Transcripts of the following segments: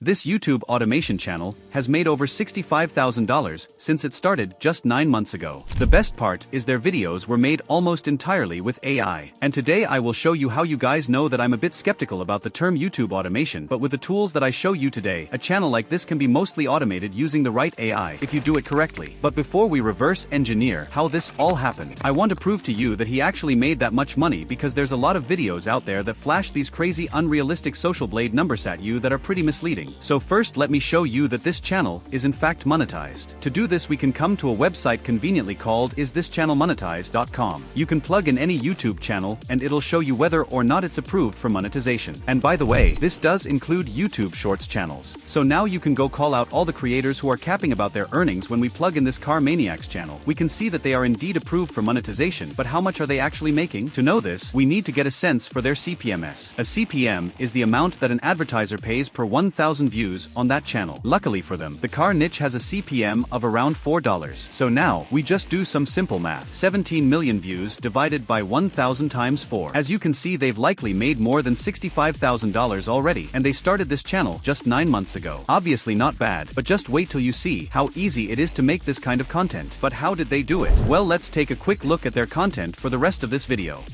This YouTube automation channel has made over $65,000 since it started just 9 months ago. The best part is their videos were made almost entirely with AI. And today I will show you how you guys know that I'm a bit skeptical about the term YouTube automation, but with the tools that I show you today, a channel like this can be mostly automated using the right AI if you do it correctly. But before we reverse engineer how this all happened, I want to prove to you that he actually made that much money, because there's a lot of videos out there that flash these crazy unrealistic social blade numbers at you that are pretty misleading. So first let me show you that this channel is in fact monetized. To do this we can come to a website conveniently called isthischannelmonetize.com. You can plug in any YouTube channel and it'll show you whether or not it's approved for monetization. And by the way, this does include YouTube Shorts channels. So now you can go call out all the creators who are capping about their earnings. When we plug in this Car Maniacs channel, we can see that they are indeed approved for monetization, but how much are they actually making? To know this, we need to get a sense for their CPMs. A CPM is the amount that an advertiser pays per 1,000 views on that channel. Luckily for them, the car niche has a CPM of around $4. So now, we just do some simple math. 17 million views divided by 1,000 times 4. As you can see, they've likely made more than $65,000 already, and they started this channel just 9 months ago. Obviously not bad, but just wait till you see how easy it is to make this kind of content. But how did they do it? Well, let's take a quick look at their content for the rest of this video.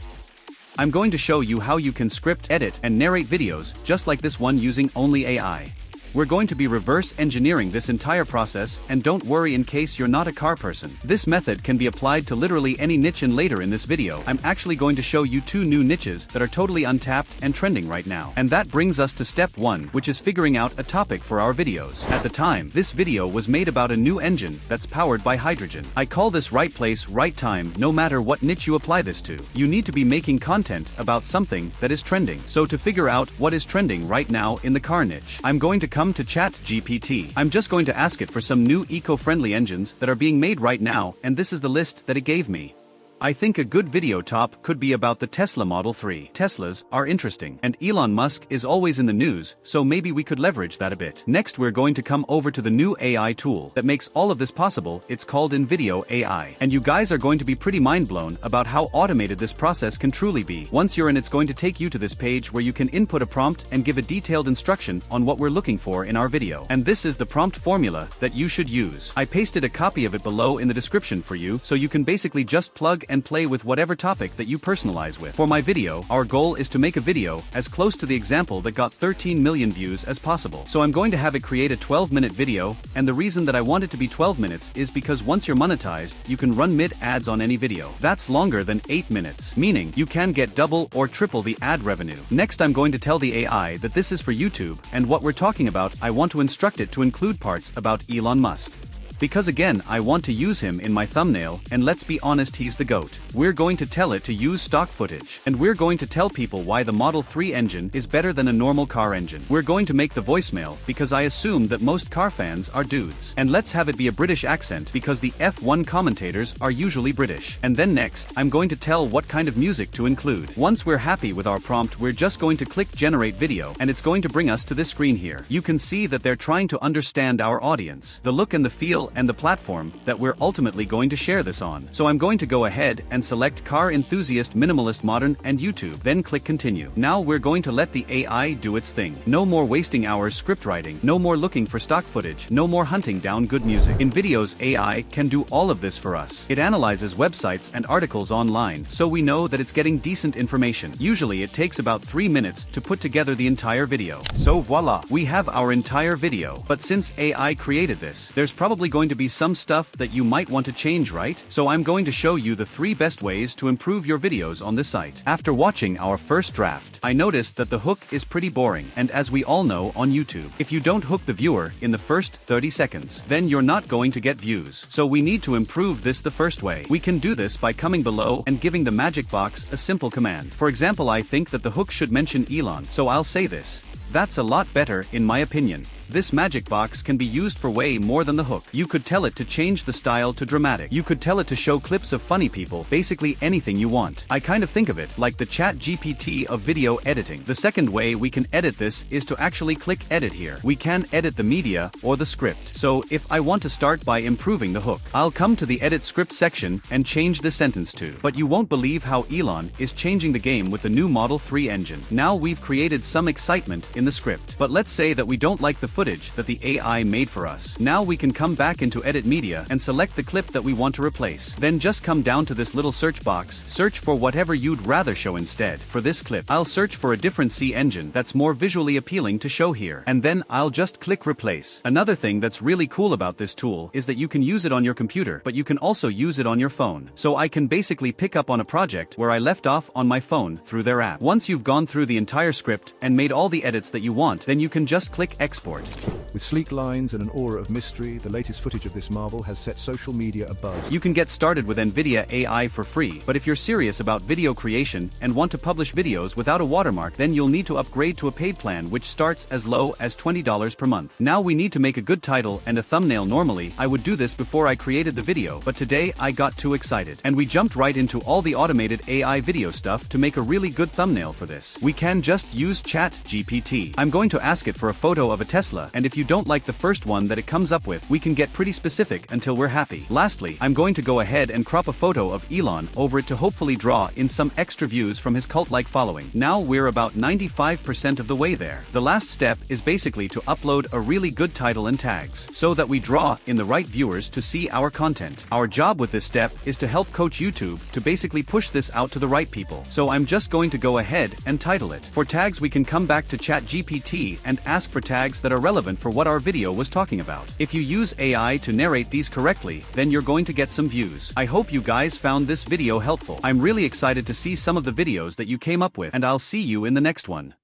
I'm going to show you how you can script, edit, and narrate videos just like this one using only AI. We're going to be reverse engineering this entire process, and don't worry in case you're not a car person. This method can be applied to literally any niche, and later in this video, I'm actually going to show you 2 new niches that are totally untapped and trending right now. And that brings us to step 1, which is figuring out a topic for our videos. At the time, this video was made about a new engine that's powered by hydrogen. I call this right place, right time. No matter what niche you apply this to, you need to be making content about something that is trending. So to figure out what is trending right now in the car niche, I'm going to come to ChatGPT. I'm just going to ask it for some new eco-friendly engines that are being made right now, and this is the list that it gave me. I think a good video top could be about the Tesla Model 3. Teslas are interesting, and Elon Musk is always in the news, so maybe we could leverage that a bit. Next we're going to come over to the new AI tool that makes all of this possible. It's called InVideo AI. And you guys are going to be pretty mind blown about how automated this process can truly be. Once you're in, it's going to take you to this page where you can input a prompt and give a detailed instruction on what we're looking for in our video. And this is the prompt formula that you should use. I pasted a copy of it below in the description for you, so you can basically just plug and play with whatever topic that you personalize with. For my video, our goal is to make a video as close to the example that got 13 million views as possible. So I'm going to have it create a 12-minute video, and the reason that I want it to be 12 minutes is because once you're monetized, you can run mid-ads on any video. That's longer than 8 minutes, meaning you can get double or triple the ad revenue. Next I'm going to tell the AI that this is for YouTube, and what we're talking about, I want to instruct it to include parts about Elon Musk. Because again, I want to use him in my thumbnail, and let's be honest, he's the GOAT. We're going to tell it to use stock footage. And we're going to tell people why the Model 3 engine is better than a normal car engine. We're going to make the voicemail, because I assume that most car fans are dudes. And let's have it be a British accent, because the F1 commentators are usually British. And then next, I'm going to tell what kind of music to include. Once we're happy with our prompt, we're just going to click generate video, and it's going to bring us to this screen here. You can see that they're trying to understand our audience, the look and the feel, and the platform that we're ultimately going to share this on. So I'm going to go ahead and select Car Enthusiast, Minimalist, Modern, and YouTube. Then click Continue. Now we're going to let the AI do its thing. No more wasting hours script writing. No more looking for stock footage. No more hunting down good music. InVideo's AI can do all of this for us. It analyzes websites and articles online, so we know that it's getting decent information. Usually it takes about 3 minutes to put together the entire video. So voila, we have our entire video. But since AI created this, there's probably going to be some stuff that you might want to change, right? So I'm going to show you the 3 best ways to improve your videos on this site. After watching our first draft, I noticed that the hook is pretty boring, and as we all know on YouTube, if you don't hook the viewer in the first 30 seconds, then you're not going to get views. So we need to improve this the first way. We can do this by coming below and giving the magic box a simple command. For example, I think that the hook should mention Elon, so I'll say this. That's a lot better, in my opinion. This magic box can be used for way more than the hook. You could tell it to change the style to dramatic. You could tell it to show clips of funny people, basically anything you want. I kind of think of it like the ChatGPT of video editing. The second way we can edit this is to actually click edit here. We can edit the media or the script. So if I want to start by improving the hook, I'll come to the edit script section and change the sentence to, "But you won't believe how Elon is changing the game with the new Model 3 engine." Now we've created some excitement in the script. But let's say that we don't like the footage that the AI made for us. Now we can come back into Edit Media and select the clip that we want to replace. Then just come down to this little search box, search for whatever you'd rather show instead. For this clip, I'll search for a different C engine that's more visually appealing to show here. And then I'll just click replace. Another thing that's really cool about this tool is that you can use it on your computer, but you can also use it on your phone. So I can basically pick up on a project where I left off on my phone through their app. Once you've gone through the entire script and made all the edits that you want, then you can just click export. With sleek lines and an aura of mystery, the latest footage of this marvel has set social media abuzz. You can get started with NVIDIA AI for free, but if you're serious about video creation and want to publish videos without a watermark, then you'll need to upgrade to a paid plan which starts as low as $20 per month. Now we need to make a good title and a thumbnail. Normally, I would do this before I created the video, but today I got too excited, and we jumped right into all the automated AI video stuff to make a really good thumbnail for this. We can just use ChatGPT. I'm going to ask it for a photo of a Tesla, and if you don't like the first one that it comes up with, we can get pretty specific until we're happy. Lastly, I'm going to go ahead and crop a photo of Elon over it to hopefully draw in some extra views from his cult-like following. Now we're about 95% of the way there. The last step is basically to upload a really good title and tags, so that we draw in the right viewers to see our content. Our job with this step is to help coach YouTube to basically push this out to the right people. So I'm just going to go ahead and title it. For tags, we can come back to ChatGPT and ask for tags that are relevant for what our video was talking about. If you use AI to narrate these correctly, then you're going to get some views. I hope you guys found this video helpful. I'm really excited to see some of the videos that you came up with, and I'll see you in the next one.